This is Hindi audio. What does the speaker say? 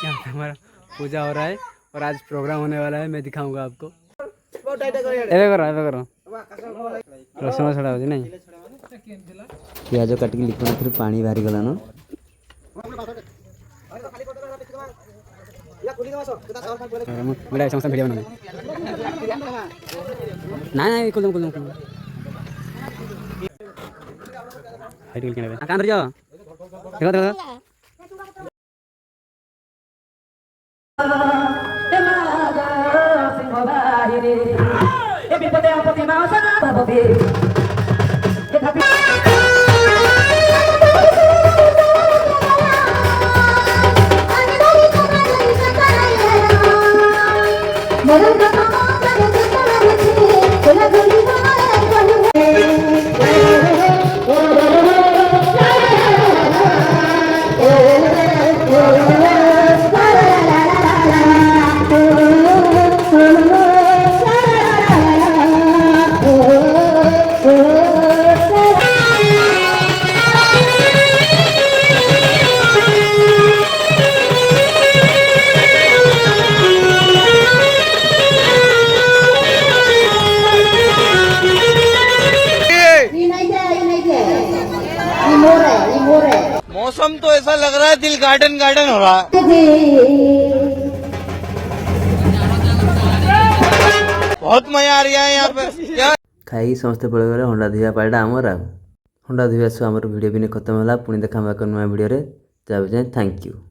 यहाँ पे हमारा पूजा हो रहा है और आज प्रोग्राम होने वाला है, मैं दिखाऊंगा आपको। एवे करो रसुण छड़ा होती नहीं पियाज काटिक लिखना फिर पानी बाहरी गलान वीडियो समोसा वीडियो बना नहीं कुल कुल हाइट के कहां पर जाओ देखो देखो मौसम तो ऐसा लग रहा है दिल गार्डन गार्डन हो रहा है। बहुत मजा आ रहा है यहाँ पे क्या खाई समस्ते पड़े गले हंडा धोया पार्टा आमर हंडा धोया आम भिडियो भी खत्म है पुणी देखा नुआ भिडियो जब जाए थैंक यू।